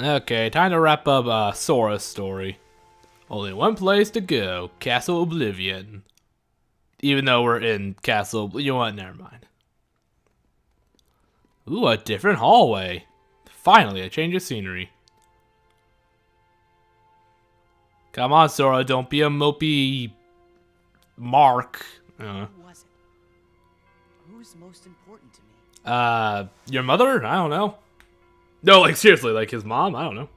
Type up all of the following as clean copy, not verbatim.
Okay, time to wrap up Sora's story. Only one place to go, Castle Oblivion. Even though we're in Castle, you know what? Never mind. Ooh, a different hallway. Finally, a change of scenery. Come on, Sora, don't be a mopey mark. Who was it? Who's most important to me? Your mother? I don't know. No, like seriously, like his mom? I don't know.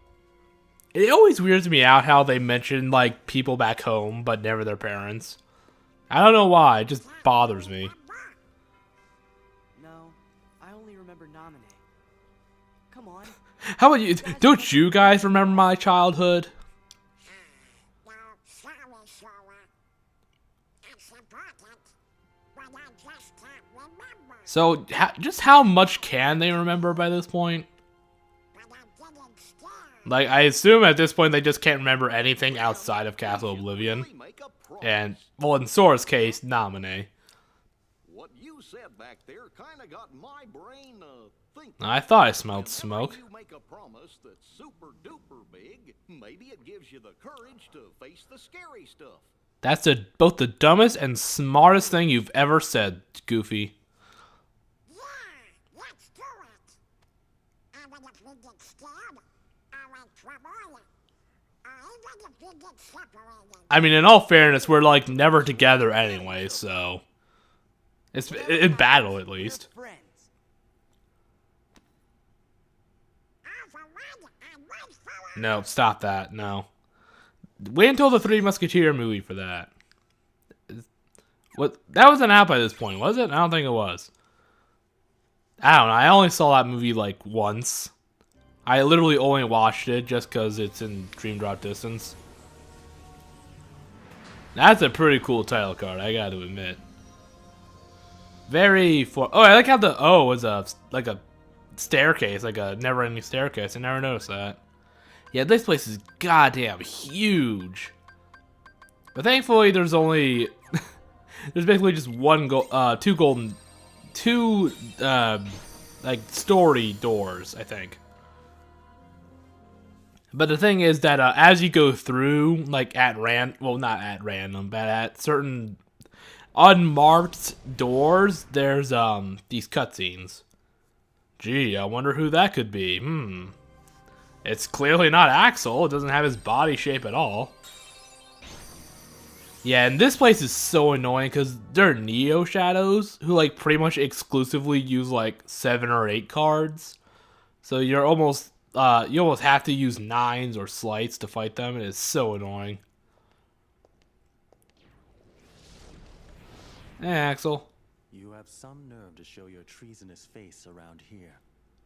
It always weirds me out how they mention like people back home, but never their parents. I don't know why, it just bothers me. No, I only remember Nominee. Come on. How about you? Don't you guys remember my childhood? So, just how much can they remember by this point? Like, I assume at this point they just can't remember anything outside of Castle Oblivion. And, well, in Sora's case, Nominee. What you said back there kind of got my brain thinking. I thought I smelled smoke. You make a promise that's super duper big, maybe it gives you the courage to face the scary stuff. That's both the dumbest and smartest thing you've ever said, Goofy. Yeah, let's do it. And if we get scared, or in trouble, or even if we get separated. I mean, in all fairness, we're like never together anyway, so it's in battle at least. Friends. No, stop that. No. Wait until the Three Musketeer movie for that. What? That wasn't out by this point, was it? I don't think it was. I don't know. I only saw that movie like once. I literally only watched it just because it's in Dream Drop Distance. That's a pretty cool title card, I gotta admit. Oh, I like how the O is like a staircase, like a never-ending staircase. I never noticed that. Yeah, this place is goddamn huge. But thankfully, there's only there's basically just two like story doors, I think. But the thing is that as you go through, like not at random, but at certain unmarked doors, there's these cutscenes. Gee, I wonder who that could be. It's clearly not Axel. It doesn't have his body shape at all. Yeah, and this place is so annoying because there are Neo Shadows who like pretty much exclusively use like 7 or 8 cards. So you almost have to use 9s or slights to fight them, and it's so annoying. Hey, Axel. You have some nerve to show your treasonous face around here.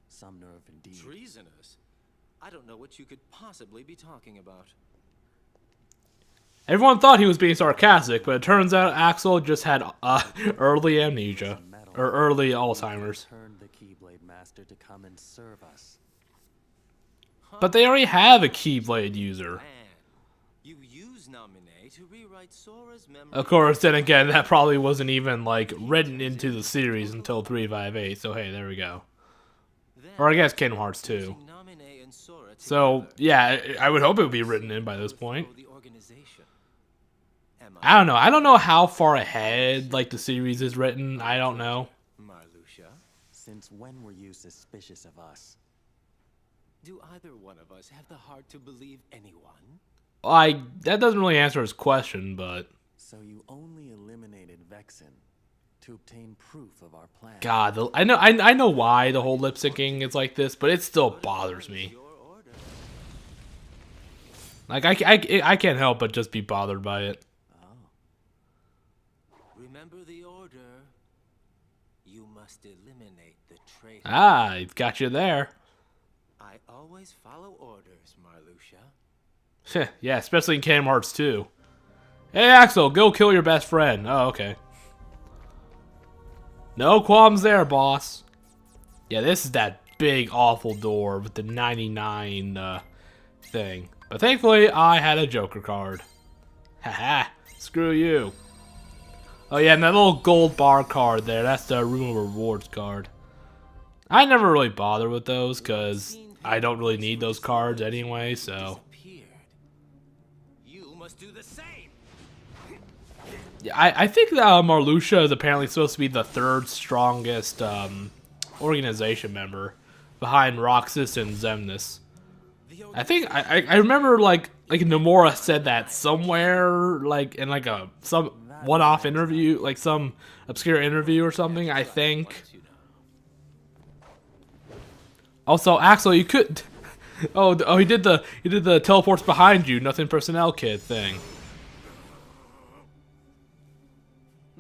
Some nerve indeed. Treasonous? I don't know what you could possibly be talking about. Everyone thought he was being sarcastic, but it turns out Axel just had early amnesia. Or early Alzheimer's. Turned the Keyblade Master to come and serve us. But they already have a Keyblade user. Man, you use Nominee to rewrite Sora's memory. Of course, then again, that probably wasn't even, like, written into the series until 358, so hey, there we go. Or I guess Kingdom Hearts 2. So, yeah, I would hope it would be written in by this point. I don't know. I don't know how far ahead, like, the series is written. I don't know. Marluxia, since when were you suspicious of us? Do either one of us have the heart to believe anyone? That doesn't really answer his question, but... So you only eliminated Vexen to obtain proof of our plan. God, I know why the whole lip syncing is like this, but it still bothers me. Like, I can't help but just be bothered by it. Remember the order. You must eliminate the traitor. Ah, he's got you there. I always follow orders, Marluxia. Yeah, especially in Kingdom Hearts 2. Hey, Axel, go kill your best friend. Oh, okay. No qualms there, boss. Yeah, this is that big, awful door with the 99 thing. But thankfully, I had a Joker card. Haha, screw you. Oh yeah, and that little gold bar card there, that's the Room of Rewards card. I never really bother with those, because I don't really need those cards anyway, so. Disappeared. You must do the same. Yeah, I think that Marluxia is apparently supposed to be the third strongest organization member behind Roxas and Xemnas. I think I remember like Nomura said that somewhere, like in like some one-off interview, like some obscure interview or something. I think. Also, Axel, you could. Oh, he did the teleports behind you, nothing personnel kit thing.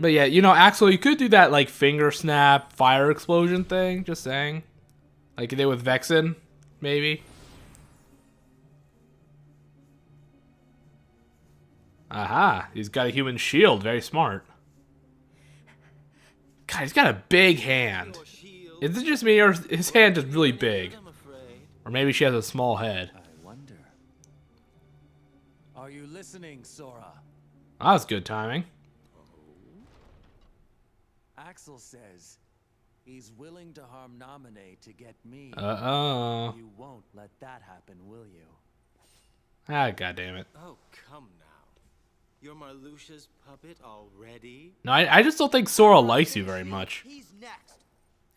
But yeah, you know, Axel, you could do that like finger snap, fire explosion thing. Just saying, like you did with Vexen, maybe. Aha, he's got a human shield. Very smart. God, he's got a big hand. Is it just me, or is his hand just really big? Or maybe she has a small head. I wonder. Are you listening, Sora? That was good timing. Axel says he's willing to harm Naminé to get me. Uh-oh. You won't let that happen, will you? Ah, goddammit. Oh, come now. You're Marluxia's puppet already? No, I just don't think Sora likes you very much. He's next.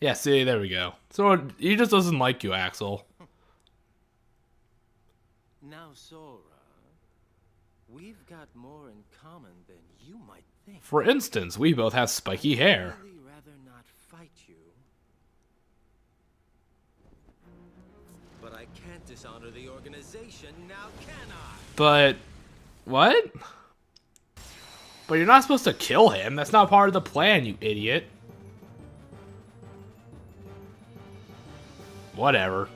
Yeah, see, there we go. Sora, he just doesn't like you, Axel. Now, Sora, we've got more in common than you might think. For instance, we both have spiky hair. I'd really rather not fight you. But I can't dishonor the organization, now can I? But, what? But you're not supposed to kill him. That's not part of the plan, you idiot. Whatever.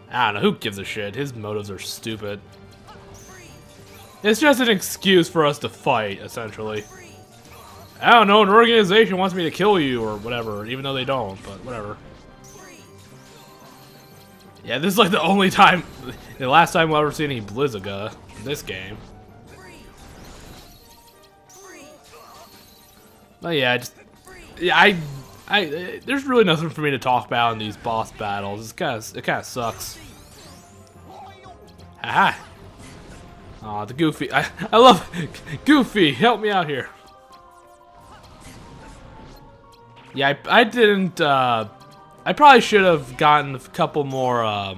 I don't know, who gives a shit? His motives are stupid. It's just an excuse for us to fight, essentially. I don't know, an organization wants me to kill you or whatever, even though they don't, but whatever. Yeah, this is like the only time, the last time we'll ever see any Blizzaga in this game. But yeah, there's really nothing for me to talk about in these boss battles. It kind of sucks. Haha. Aw, the Goofy. I love Goofy. Help me out here. Yeah, I didn't. I probably should have gotten a couple more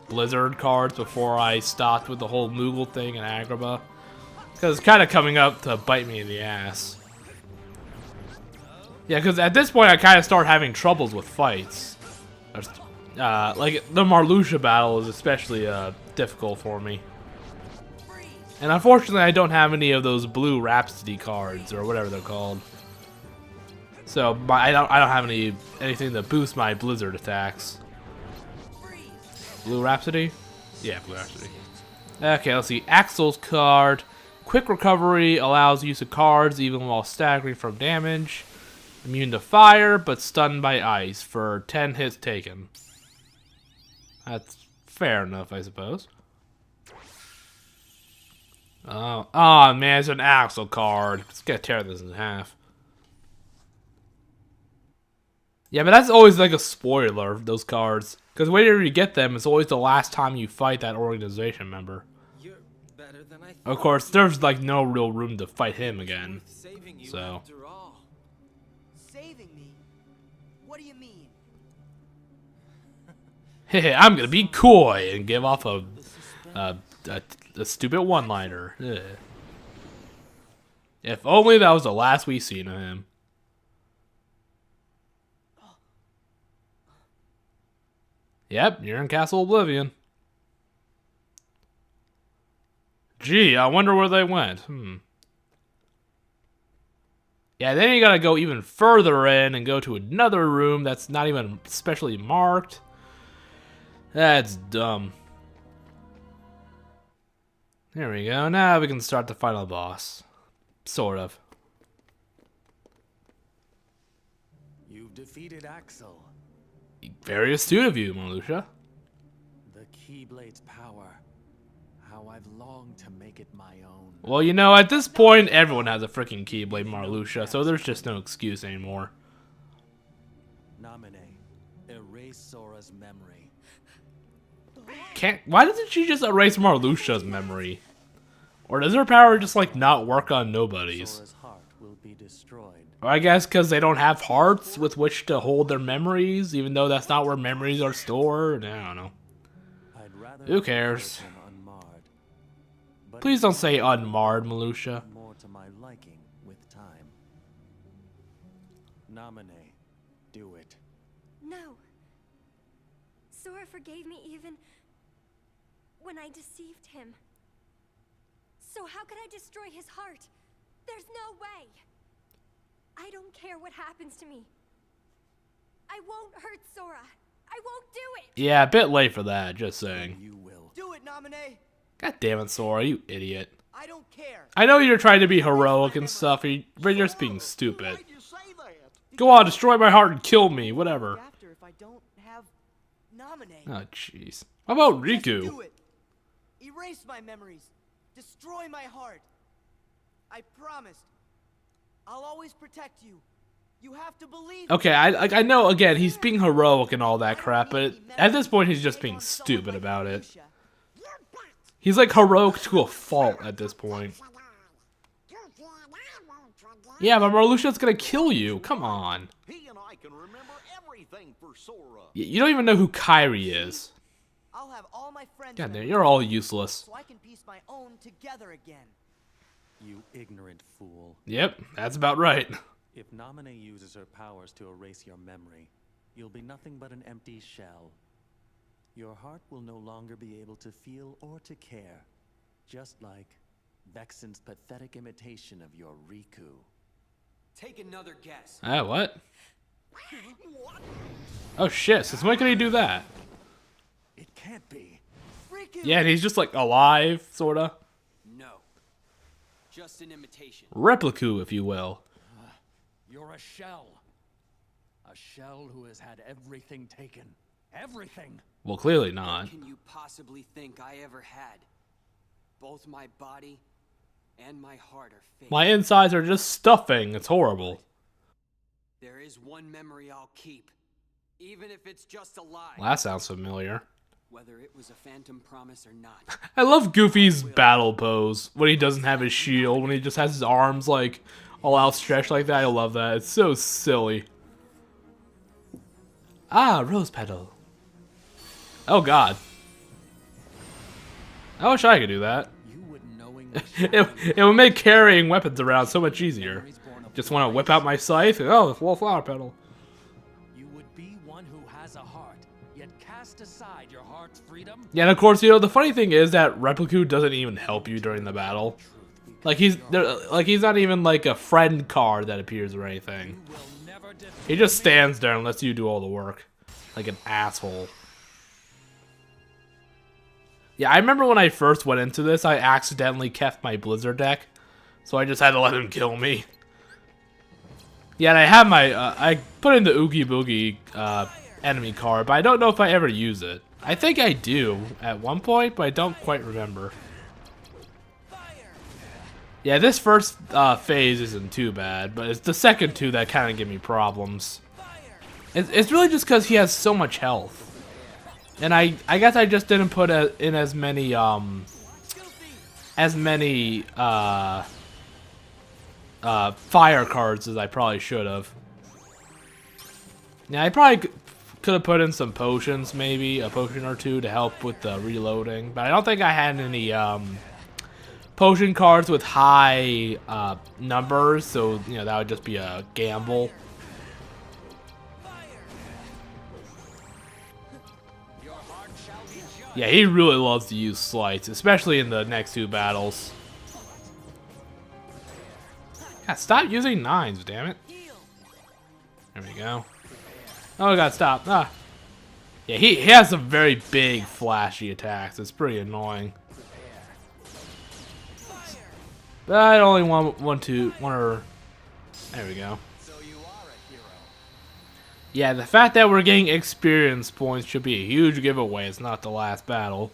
Blizzard cards before I stopped with the whole Moogle thing in Agrabah, because it's kind of coming up to bite me in the ass. Yeah, because at this point I kind of start having troubles with fights. Like the Marluxia battle is especially difficult for me. And unfortunately I don't have any of those blue Rhapsody cards or whatever they're called. So I don't have anything to boost my Blizzard attacks. Blue Rhapsody? Yeah, Blue Rhapsody. Okay, let's see. Axel's card. Quick recovery allows use of cards even while staggering from damage. Immune to fire, but stunned by ice for 10 hits taken. That's fair enough, I suppose. Oh man, it's an Axel card. Let's gotta tear this in half. Yeah, but that's always like a spoiler, those cards. Because whenever you get them, it's always the last time you fight that organization member. You're better than I Of course, there's like no real room to fight him again. saving you So. after all. Saving me? What do you mean? Hey, I'm gonna be coy and give off a stupid one-liner. Ugh. If only that was the last we seen of him. Yep, you're in Castle Oblivion. Gee, I wonder where they went. Yeah, then you gotta go even further in and go to another room that's not even specially marked. That's dumb. There we go. Now we can start the final boss. Sort of. You've defeated Axel. Very astute of you, Marluxia. The Keyblade's power. How I've longed to make it my own. Well, you know, at this point, everyone has a freaking Keyblade, Marluxia, so there's just no excuse anymore. Naminé, erase Sora's memory. Why doesn't she just erase Marluxia's memory? Or does her power just like not work on nobody's? Sora's heart will be destroyed. Or I guess because they don't have hearts with which to hold their memories, even though that's not where memories are stored. I don't know. I'd rather Who cares? preserve them unmarred. But Please don't say unmarred, Marluxia. more to my liking with time. Nominate. Do it. No. Sora forgave me even when I deceived him. So how could I destroy his heart? There's no way. I don't care what happens to me. I won't hurt Sora. I won't do it. Yeah, a bit late for that, just saying. You will. Do it, Nominee. God damn it, Sora, you idiot. I don't care. I know you're trying to be heroic and stuff, but you're just being stupid. Why'd you say that? Go on, destroy my heart and kill me, whatever. After if I don't have Nominee. Oh, jeez. How about Just Riku? do it. Erase my memories. Destroy my heart. I promised. I'll always protect you. You have to believe. Okay, I know, again, he's being heroic and all that crap, but at this point he's just being stupid about it. You bet. He's like heroic to a fault at this point. Said I. Goofy and I won't forget. Yeah, but Marluxia's gonna kill you, come on. He and I can remember everything for Sora. You don't even know who Kairi is. I'll have all my friends. God damn, memories you're all useless. so I can piece my own together again. You ignorant fool. Yep, that's about right. If Nominee uses her powers to erase your memory, you'll be nothing but an empty shell. Your heart will no longer be able to feel or to care, just like Vexen's pathetic imitation of your Riku. Take another guess. What? Oh shit, since when can he do that? It can't be. Riku. Yeah, and he's just like alive, sorta. No. Just an imitation. Repliku, if you will. You're a shell. A shell who has had everything taken. Everything. Well, clearly not. What can you possibly think I ever had? Both my body and my heart are fake. My insides are just stuffing, it's horrible. There is one memory I'll keep, even if it's just a lie. Well, that sounds familiar. Whether it was a phantom promise or not. I love Goofy's battle pose when he doesn't have his shield, when he just has his arms like all outstretched like that. I love that. It's so silly. Ah, rose petal. Oh god. I wish I could do that. You would knowingly It would make carrying weapons around so much easier. Just want to whip out my scythe. And, oh, full flower petal. You would be one who has a heart, yet cast aside your heart's freedom. Yeah, and of course, you know, the funny thing is that Repliku doesn't even help you during the battle. Like he's not even like a friend card that appears or anything. You will never defeat He just stands there and lets you do all the work. Like an asshole. Yeah, I remember when I first went into this, I accidentally kept my Blizzard deck. So I just had to let him kill me. Yeah, and I have my, I put in the Oogie Boogie enemy card, but I don't know if I ever use it. I think I do at one point, but I don't quite remember. Yeah, this first phase isn't too bad, but it's the second two that kind of give me problems. It's really just because he has so much health. And I guess I just didn't put in as many fire cards as I probably should have. Yeah, I probably could have put in some potions, maybe a potion or two to help with the reloading, but I don't think I had any potion cards with high numbers, so you know that would just be a gamble. Yeah, he really loves to use slights, especially in the next two battles. God, stop using nines, damn it. There we go. Oh god, stop. Ah. Yeah, he has some very big, flashy attacks. It's pretty annoying. But I only want one or... There we go. Yeah, the fact that we're getting experience points should be a huge giveaway. It's not the last battle.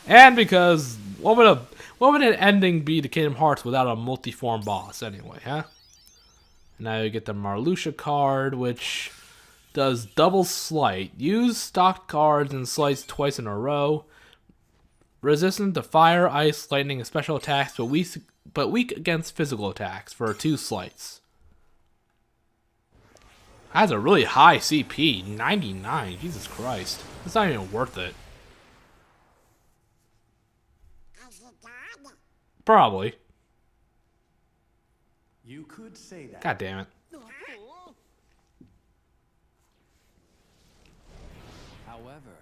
And because, what would an ending be to Kingdom Hearts without a multi-form boss anyway, huh? Now you get the Marluxia card, which Does double slight. Use stocked cards and slice twice in a row. Resistant to fire, ice, lightning, and special attacks, but weak against physical attacks for 2 slights. Has a really high CP, 99. Jesus Christ. It's not even worth it. Is he dead? Probably. You could say that. God damn it. However,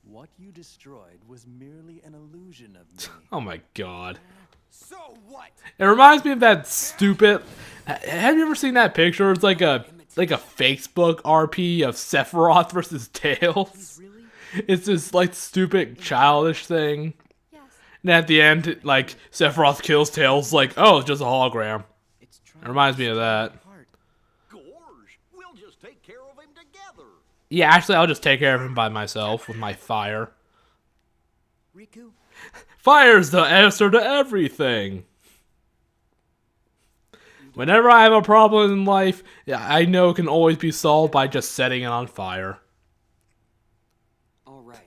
what you destroyed was merely an illusion of me. Oh my god. So what? It reminds me of that stupid... Have you ever seen that picture? It's like a Facebook RP of Sephiroth versus Tails. It's this like stupid childish thing. Yes. And at the end, like Sephiroth kills Tails, like, oh, it's just a hologram. It's It reminds me of that. Gorge, we'll just take care of him together. Yeah, actually, I'll just take care of him by myself with my fire. Riku, Fire's the answer to everything. Whenever I have a problem in life, yeah, I know it can always be solved by just setting it on fire. All right.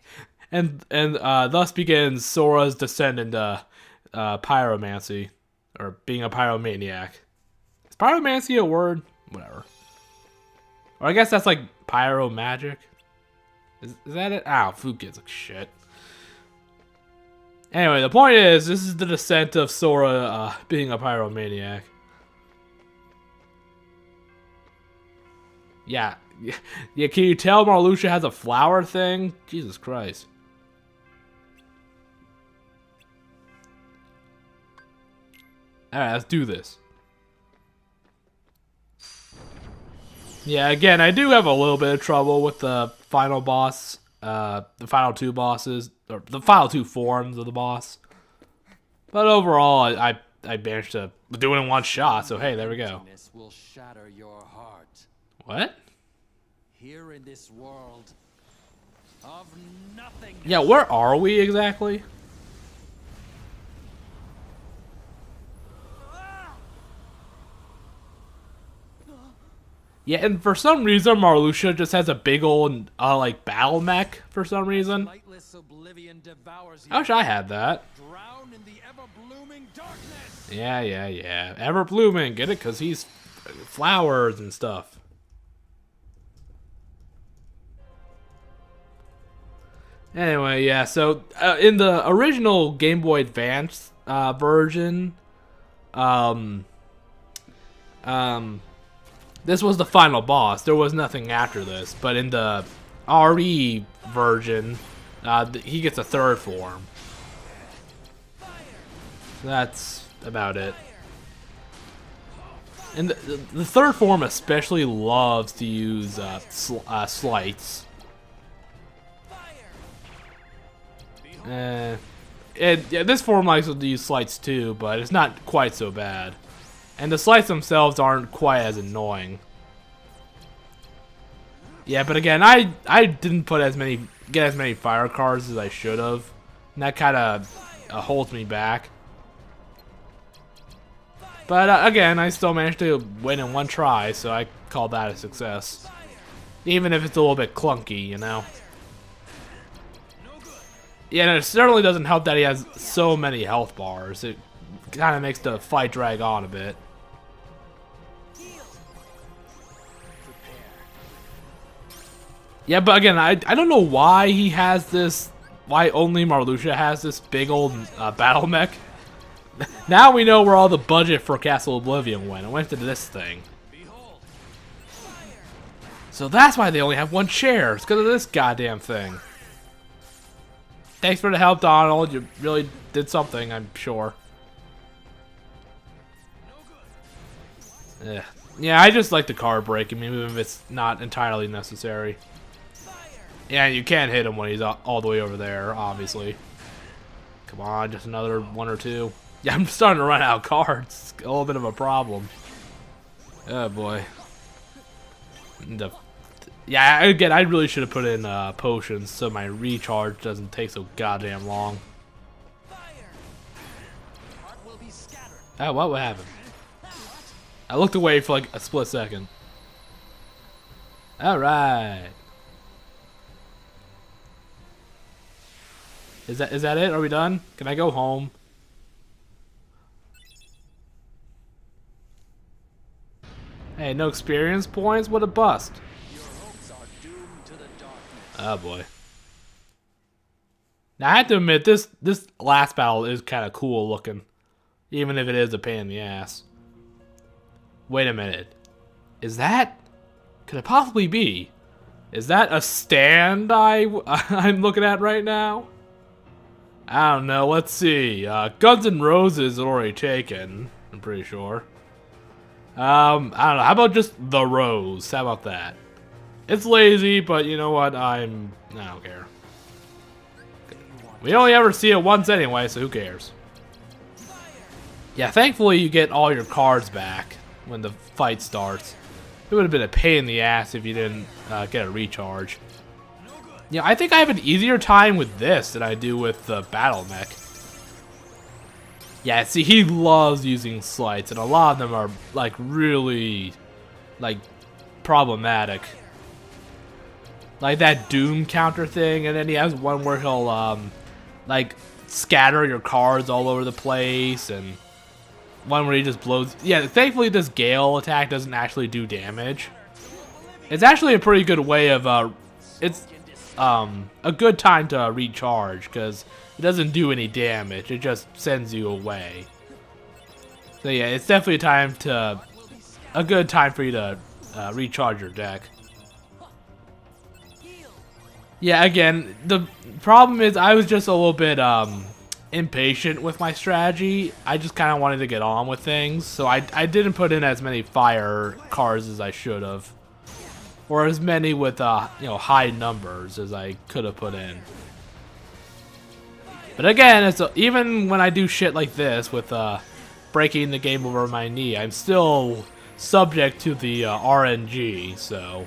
And thus begins Sora's descent into pyromancy, or being a pyromaniac. Is pyromancy a word? Whatever. Or I guess that's like pyro magic. Is that it? Ow, food gives a shit. Anyway, the point is, this is the descent of Sora being a pyromaniac. Yeah. Yeah, can you tell Marluxia has a flower thing? Jesus Christ. Alright, let's do this. Yeah, again, I do have a little bit of trouble with the final boss, the final 2 bosses, or the final 2 forms of the boss. But overall, I managed to do it in one shot, so hey, there we go. Emptiness will shatter your heart. What? Here in this world of nothing. Yeah, where are we exactly? Yeah, and for some reason, Marluxia just has a big old, like, battle mech for some reason. Lightless oblivion devours you. I wish I had that. Drown in the ever-blooming darkness. Yeah. Ever blooming, get it? Because he's flowers and stuff. Anyway, yeah, so in the original Game Boy Advance version, this was the final boss. There was nothing after this. But in the RE version, he gets a 3rd form. That's about it. And the 3rd form especially loves to use slights. Yeah, this form likes to use slights too, but it's not quite so bad. And the slights themselves aren't quite as annoying. Yeah, but again, I didn't put get as many fire cards as I should have. And that kind of holds me back. But again, I still managed to win in one try, so I call that a success. Even if it's a little bit clunky, you know. Yeah, and it certainly doesn't help that he has so many health bars. It kind of makes the fight drag on a bit. Yeah, but again, I don't know why he has this, why only Marluxia has this big old battle mech. Now we know where all the budget for Castle Oblivion went. It went to this thing. So that's why they only have 1 chair. It's because of this goddamn thing. Thanks for the help, Donald. You really did something, I'm sure. Yeah, I just like the card breaking, even if it's not entirely necessary. Yeah, you can't hit him when he's all the way over there, obviously. Come on, just another 1 or 2. Yeah, I'm starting to run out of cards. It's a little bit of a problem. Oh, boy. Yeah, again, I really should have put in potions so my recharge doesn't take so goddamn long. Oh, what would happen? I looked away for like a split second. All right. Is that it? Are we done? Can I go home? Hey, no experience points? What a bust. Your hopes are doomed to the darkness. Oh boy. Now I have to admit, this last battle is kind of cool looking, even if it is a pain in the ass. Wait a minute. Is that? Could it possibly be? Is that a stand I'm looking at right now? I don't know. Let's see. Guns N' Roses is already taken. I'm pretty sure. I don't know. How about just The Rose? How about that? It's lazy, but you know what? I don't care. We only ever see it once anyway, so who cares? Yeah, thankfully you get all your cards back when the fight starts. It would have been a pain in the ass if you didn't get a recharge. Yeah, I think I have an easier time with this than I do with the battle mech. Yeah, see, he loves using slights, and a lot of them are like really like problematic. Like that Doom counter thing, and then he has one where he'll like scatter your cards all over the place, and one where he just blows. Yeah, thankfully this Gale attack doesn't actually do damage. It's actually a pretty good way of it's a good time to recharge because it doesn't do any damage. It just sends you away. So yeah, it's definitely a good time for you to recharge your deck. Yeah, again, the problem is I was just a little bit impatient with my strategy. I just kind of wanted to get on with things, so I didn't put in as many fire cards as I should have, or as many with high numbers as I could have put in. But again, even when I do shit like this with breaking the game over my knee, I'm still subject to the RNG. So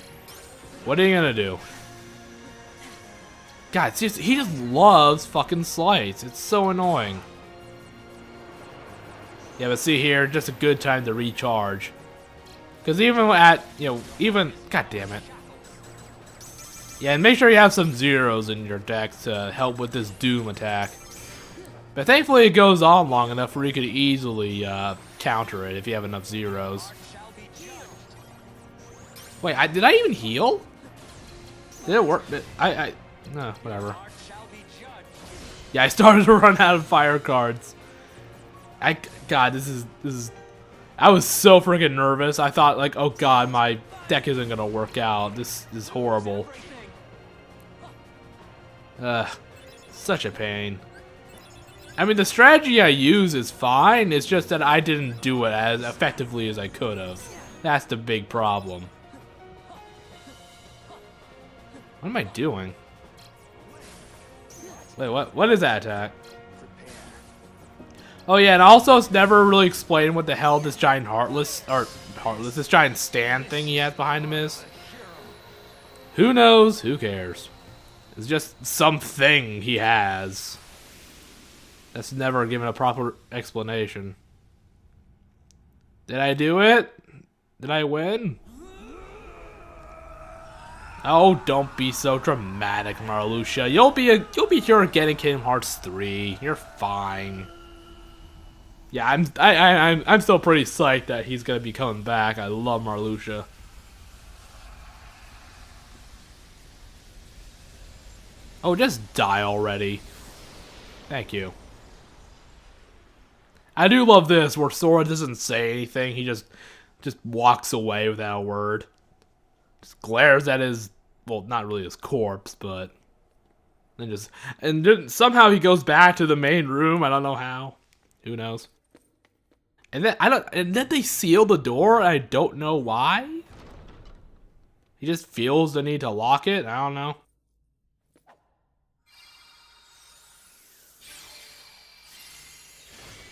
what are you gonna do? God, seriously, he just loves fucking slides. It's so annoying. Yeah, but see here, just a good time to recharge. Because even at, god damn it. Yeah, and make sure you have some zeros in your deck to help with this Doom attack. But thankfully it goes on long enough where you could easily counter it if you have enough zeros. Wait, did I even heal? Did it work? No, whatever. Yeah, I started to run out of fire cards. God, this is. I was so freaking nervous. I thought like, oh god, my deck isn't gonna work out. This is horrible. Such a pain. I mean, the strategy I use is fine. It's just that I didn't do it as effectively as I could have. That's the big problem. What am I doing? Wait, what is that attack? Oh yeah, and also it's never really explained what the hell this giant this giant stand thing he has behind him is. Who knows? Who cares? It's just something he has. That's never given a proper explanation. Did I do it? Did I win? Oh, don't be so dramatic, Marluxia. You'll be here getting Kingdom Hearts 3. You're fine. Yeah, I'm still pretty psyched that he's gonna be coming back. I love Marluxia. Oh, just die already. Thank you. I do love this where Sora doesn't say anything. He just walks away without a word. Just glares at his, well, not really his corpse, but and somehow he goes back to the main room. I don't know how. Who knows? And then they seal the door. I don't know why. He just feels the need to lock it. I don't know.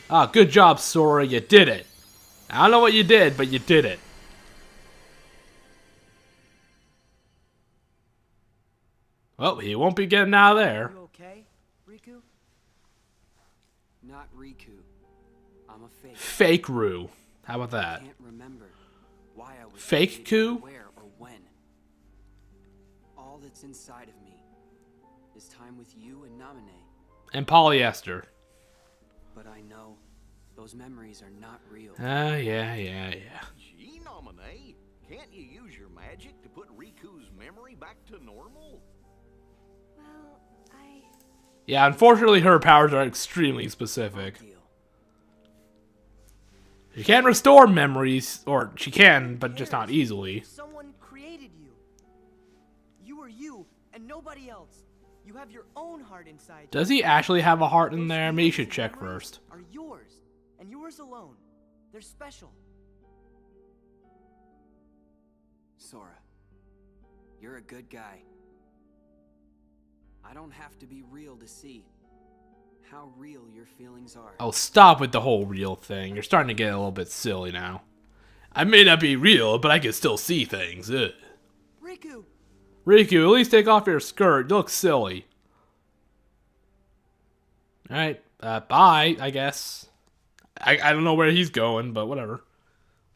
Ah, good job, Sora. You did it. I don't know what you did, but you did it. Well, he won't be getting out of there. You okay, Riku? Not Riku. I'm a fake. Fake Roo. How about I that? can't remember why I was Fake Ku? where or when. all that's inside of me is time with you and Namine. And polyester. But I know those memories are not real. Yeah. Gee, Namine, can't you use your magic to put Riku's memory back to normal? Well, Yeah, unfortunately her powers are extremely specific. Deal. She can't restore memories, or she can, but just not easily. Someone created you. You are you and nobody else. You have your own heart inside you. Does he actually have a heart in Those there? Maybe you feelings should and check memories first. Are yours and yours alone. They're special. Sora, you're a good guy. I don't have to be real to see how real your feelings are. Oh, stop with the whole real thing. You're starting to get a little bit silly now. I may not be real, but I can still see things. Ugh. Riku, Riku, at least take off your skirt. You look silly. Alright, bye, I guess. I don't know where he's going, but whatever.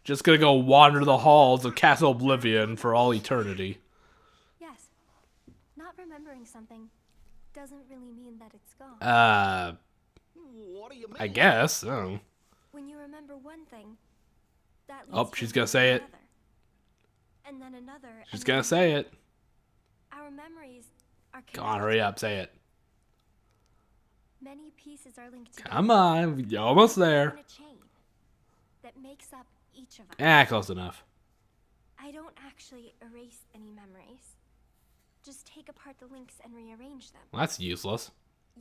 Just gonna go wander the halls of Castle Oblivion for all eternity. yes. Not remembering something doesn't really mean that it's gone. What do you mean? I guess. Oh. When you remember one thing, that Oh, leads to she's gonna say it. another. And then another. She's and gonna then say another. it. Our memories are Come on, connected. hurry up, say it. Many pieces are linked together. Come on, you're almost there. In a chain that makes up each of us. Close enough. I don't actually erase any memories. Just take apart the links and rearrange them. Well, that's useless.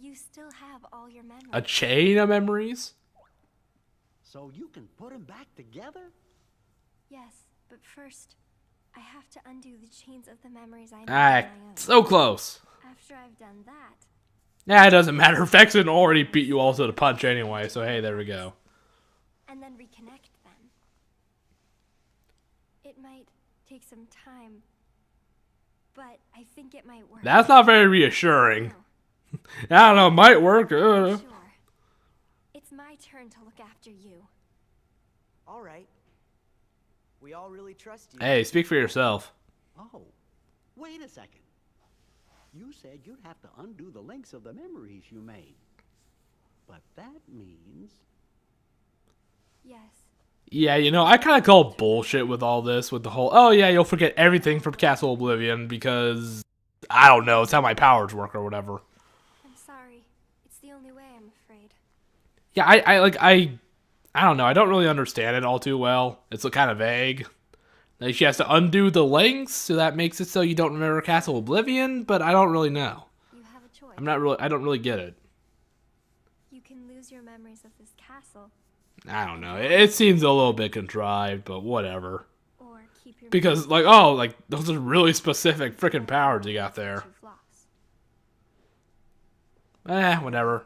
You still have all your memories. A chain of memories? So you can put them back together? Yes, but first, I have to undo the chains of the memories I know Ah, on my own. so close. After I've done that, Yeah, it doesn't matter. Vexen already beat you all to the punch anyway, so hey, there we go. and then reconnect them. It might take some time, but I think it might work. That's not very reassuring. No, I don't know, it might work. sure. It's my turn to look after you. all right. We all really trust you. Hey, speak for yourself. Oh, wait a second. You said you'd have to undo the links of the memories you made. But that means... Yes. Yeah, you know, I kind of call bullshit with all this, with the whole, oh yeah, you'll forget everything from Castle Oblivion because, I don't know, it's how my powers work or whatever. I'm sorry. It's the only way, I'm afraid. Yeah, I don't know, I don't really understand it all too well. It's kind of vague. Like, she has to undo the links, so that makes it so you don't remember Castle Oblivion, but I don't really know. You have a choice. I don't really get it. You can lose your memories of this castle, I don't know, it seems a little bit contrived, but whatever. or keep your Because, like, oh, like, those are really specific freaking powers you got there. you've lost. Whatever.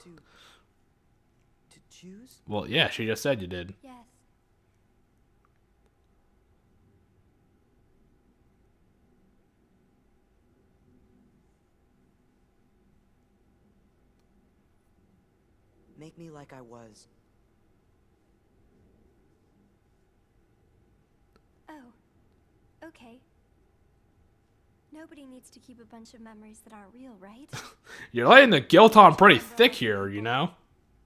To choose? Well, yeah, she just said you did. Yes. Make me like I was. Oh. Okay. Nobody needs to keep a bunch of memories that aren't real, right? You're laying the guilt on pretty thick here, you know?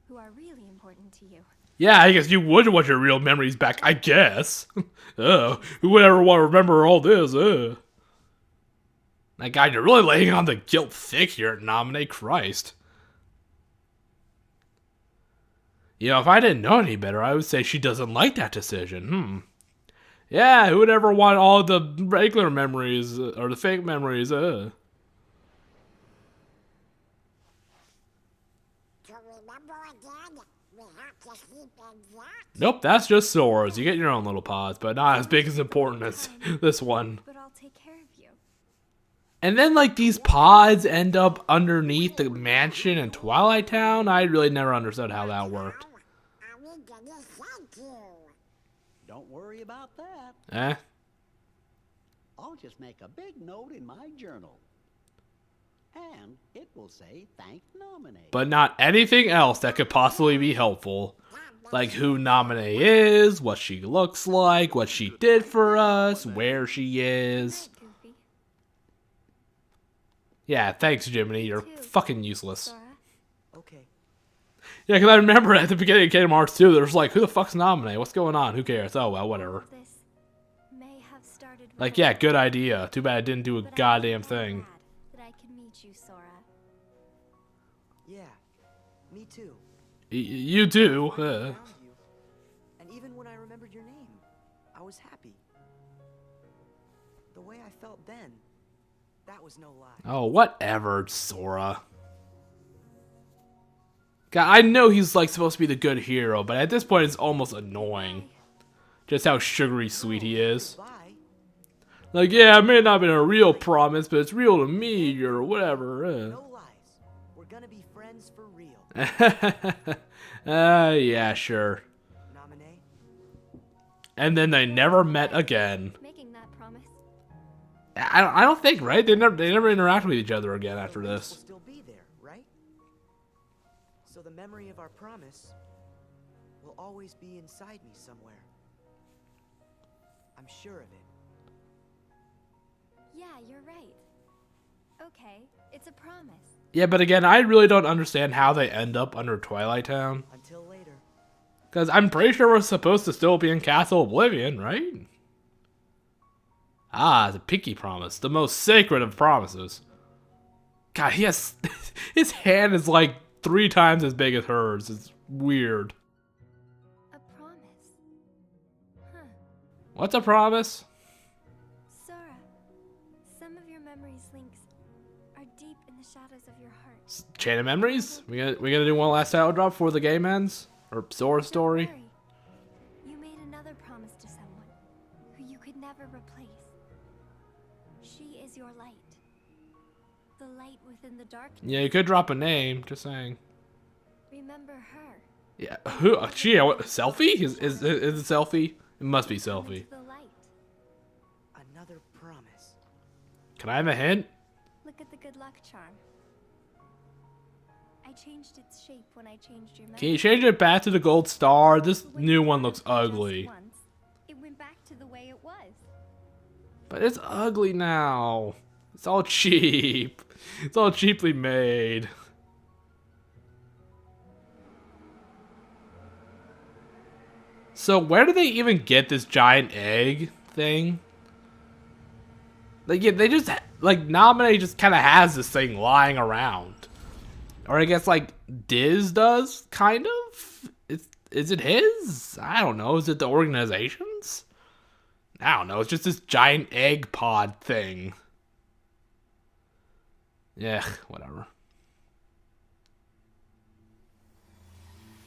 Who are really important to you. Yeah, I guess you would want your real memories back, I guess. Who would ever want to remember all this? My God, you're really laying on the guilt thick here, Nominate Christ. You know, if I didn't know any better, I would say she doesn't like that decision. Yeah, who would ever want all the regular memories, or the fake memories, To remember again, we have to sleep in that. Nope, that's just Sora's. You get your own little pods, but not as big as important as this one. But I'll take care of you. And then, like, these pods end up underneath the mansion in Twilight Town. I really never understood how that worked. Are we gonna thank you? Don't worry about that. I'll just make a big note in my journal. And it will say thank Nominate. But not anything else that could possibly be helpful. Like who Nominee is, what she looks like, what she did for us, where she is. Goofy. Yeah, thanks, Jiminy. You're Too, fucking useless. Sora. Okay. Yeah, because I remember at the beginning of Kingdom Hearts 2, there's like, who the fuck's Naminé? What's going on? Who cares? Oh, well, whatever. This may have started with Like, a yeah, lie, good idea. Too bad I didn't do a but I'm goddamn so thing. glad that I can meet you, Sora. Yeah. Me too. You do. Finally found you. And even when I remembered your name, I was happy. The way I felt then, that was no lie. Oh, whatever, Sora. God, I know he's like supposed to be the good hero, but at this point it's almost annoying. Just how sugary sweet he is. Bye. Like, yeah, it may not have been a real promise, but it's real to me, or whatever. No lies. We're gonna be friends for real. Yeah, sure. Naminé? And then they never met again. Making that promise. I don't think, right? They never interacted with each other again after The links this. will still be there, right? So the memory of our promise will always be inside me somewhere. I'm sure of it. Yeah, you're right. Okay, it's a promise. Yeah, but again, I really don't understand how they end up under Twilight Town. Until later. Because I'm pretty sure we're supposed to still be in Castle Oblivion, right? Ah, it's a pinky promise. The most sacred of promises. God, he has... his hand is like 3 times as big as hers. It's weird. A promise. Huh. What's a promise? Sora, some of your memories links are deep in the shadows of your heart. Chain of Memories? We gonna do one last title drop before the game ends? Or Sora story? Don't worry. You made another promise to someone who you could never replace. She is your light. The light within the darkness. Yeah, you could drop a name. Just saying. Remember her. Yeah, who? Gee, what, Selfie? Is it Selfie? It must be Come Selfie. into the light. Another promise. Can I have a hint? Look at the good luck charm. I changed its shape when I changed your memory. Can you change it back to the gold star? This When new you one found looks it just ugly. once, it went back to the way it was. But it's ugly now. It's all cheap. It's all cheaply made. So where do they even get this giant egg thing? Like, yeah, they just, like, Naminé just kind of has this thing lying around. Or I guess, like, Diz does, kind of? Is it his? I don't know. Is it the organization's? I don't know. It's just this giant egg pod thing. Yeah, whatever.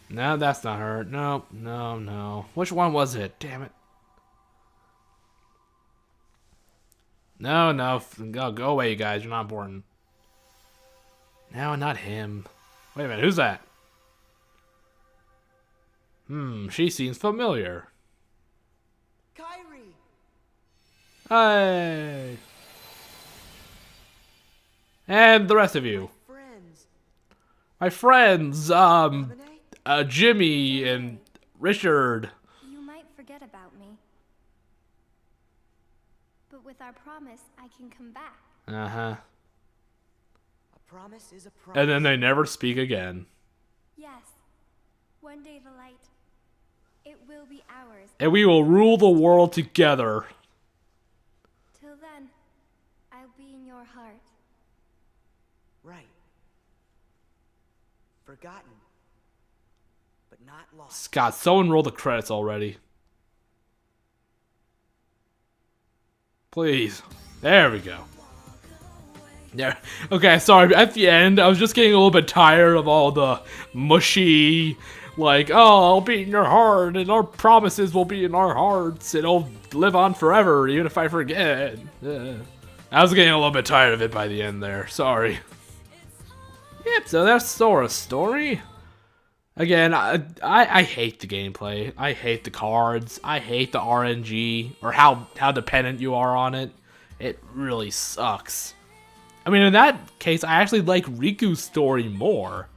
No, that's not her. No, no, no. Which one was it? Damn it. No, no. Go away, you guys. You're not important. No, not him. Wait a minute. Who's that? She seems familiar. Kyrie! Hey. And the rest of you. Friends. My friends, Naminé? Jimmy and Richard. You might forget about me. But with our promise, I can come back. Uh-huh. A promise is a promise. And then they never speak again. Yes. One day the light, it will be ours. And we will rule the world together. Till then, I'll be in your heart. Right. Forgotten. But not lost. Scott, someone roll the credits already. Please. There we go. Yeah. Okay, sorry. At the end, I was just getting a little bit tired of all the mushy, like, oh, I'll be in your heart, and our promises will be in our hearts, and it'll live on forever, even if I forget. Yeah. I was getting a little bit tired of it by the end there. Sorry. Yep, so that's Sora's story. Again, I hate the gameplay. I hate the cards. I hate the RNG, or how dependent you are on it. It really sucks. I mean, in that case, I actually like Riku's story more.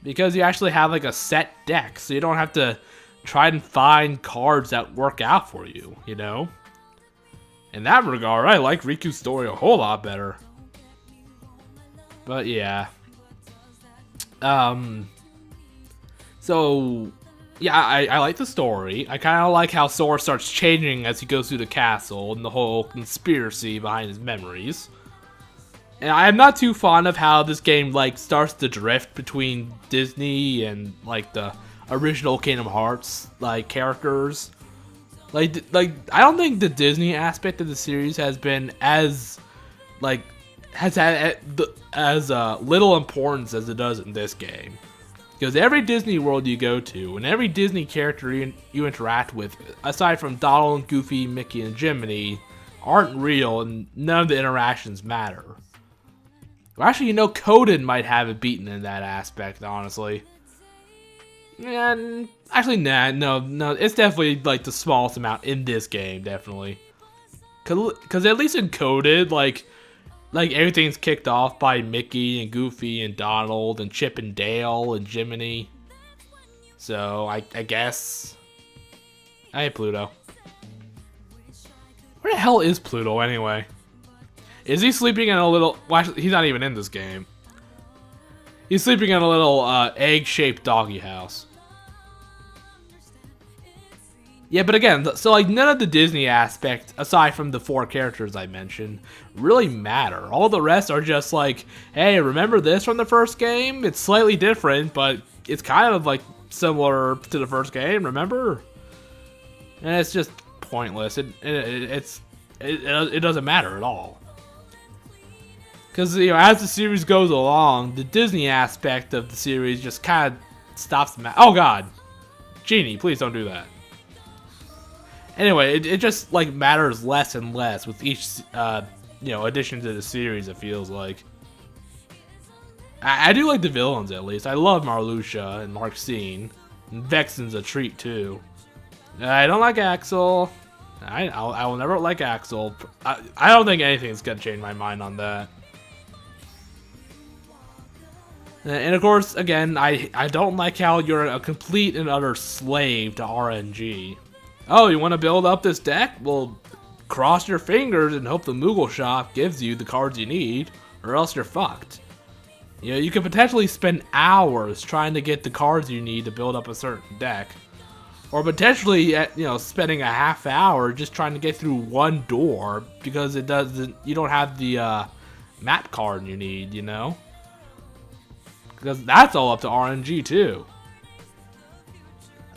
Because you actually have like a set deck, so you don't have to try and find cards that work out for you, you know? In that regard, I like Riku's story a whole lot better. But yeah. So yeah, I like the story. I kind of like how Sora starts changing as he goes through the castle and the whole conspiracy behind his memories. And I'm not too fond of how this game like starts to drift between Disney and like the original Kingdom Hearts like characters. Like I don't think the Disney aspect of the series has been as like has had as little importance as it does in this game. Because every Disney world you go to, and every Disney character you interact with, aside from Donald, Goofy, Mickey, and Jiminy, aren't real, and none of the interactions matter. Well, actually, you know, Coden might have it beaten in that aspect, honestly. And actually, no, it's definitely like the smallest amount in this game, definitely. Cause at least in Coded, like everything's kicked off by Mickey and Goofy and Donald and Chip and Dale and Jiminy. So I guess I hate Pluto. Where the hell is Pluto anyway? Is he sleeping in a little? Well, actually, he's not even in this game. He's sleeping in a little egg-shaped doggy house. Yeah, but again, so like none of the Disney aspect, aside from the 4 characters I mentioned, really matter. All the rest are just like, hey, remember this from the first game? It's slightly different, but it's kind of like similar to the first game, remember? And it's just pointless. It doesn't matter at all. Because, you know, as the series goes along, the Disney aspect of the series just kind of stops. Oh god, Genie, please don't do that. Anyway, it just like matters less and less with each you know, addition to the series. It feels like I do like the villains at least. I love Marluxia and Marxine. And Vexen's a treat too. I don't like Axel. I will never like Axel. I don't think anything's gonna change my mind on that. And of course, again, I don't like how you're a complete and utter slave to RNG. Oh, you want to build up this deck? Well, cross your fingers and hope the Moogle shop gives you the cards you need, or else you're fucked. You know, you could potentially spend hours trying to get the cards you need to build up a certain deck, or potentially, you know, spending a half hour just trying to get through one door because you don't have the map card you need, you know? Because that's all up to RNG too.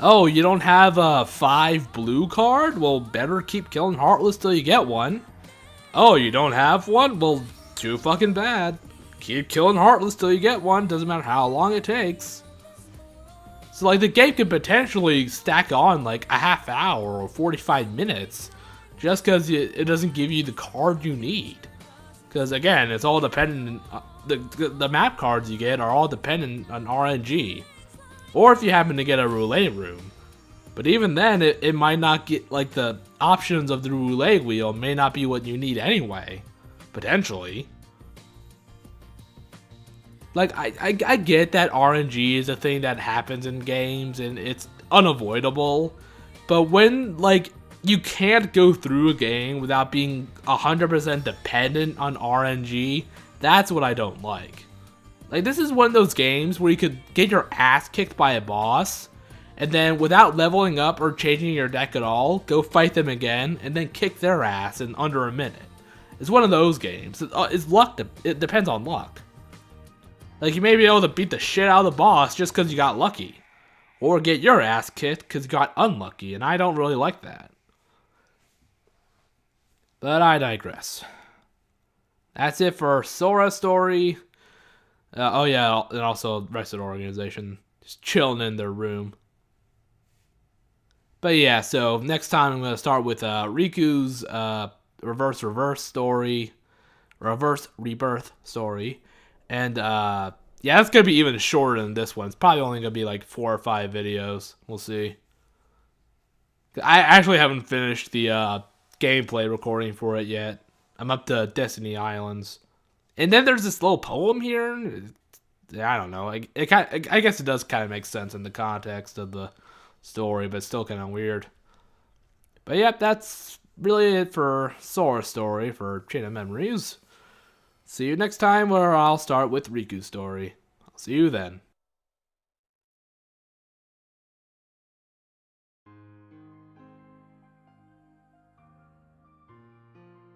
Oh, you don't have a 5 blue card? Well, better keep killing Heartless till you get one. Oh, you don't have one? Well, too fucking bad. Keep killing Heartless till you get one, doesn't matter how long it takes. So like the game could potentially stack on like a half hour or 45 minutes just because it doesn't give you the card you need. Because again, it's all dependent, the map cards you get are all dependent on RNG. Or if you happen to get a roulette room. But even then, it might not get, like, the options of the roulette wheel may not be what you need anyway. Potentially. Like, I get that RNG is a thing that happens in games and it's unavoidable. But when, like, you can't go through a game without being 100% dependent on RNG, that's what I don't like. Like, this is one of those games where you could get your ass kicked by a boss, and then without leveling up or changing your deck at all, go fight them again, and then kick their ass in under a minute. It's one of those games. It's luck. It depends on luck. Like, you may be able to beat the shit out of the boss just because you got lucky. Or get your ass kicked because you got unlucky, and I don't really like that. But I digress. That's it for Sora's story. Oh yeah, and also the rest of the organization just chilling in their room. But yeah, so next time I'm going to start with Riku's reverse rebirth story. And yeah, that's going to be even shorter than this one. It's probably only going to be like 4 or 5 videos. We'll see. I actually haven't finished the gameplay recording for it yet. I'm up to Destiny Islands. And then there's this little poem here. I don't know. I guess it does kind of make sense in the context of the story, but it's still kind of weird. But yep, that's really it for Sora's story for Chain of Memories. See you next time where I'll start with Riku's story. I'll see you then.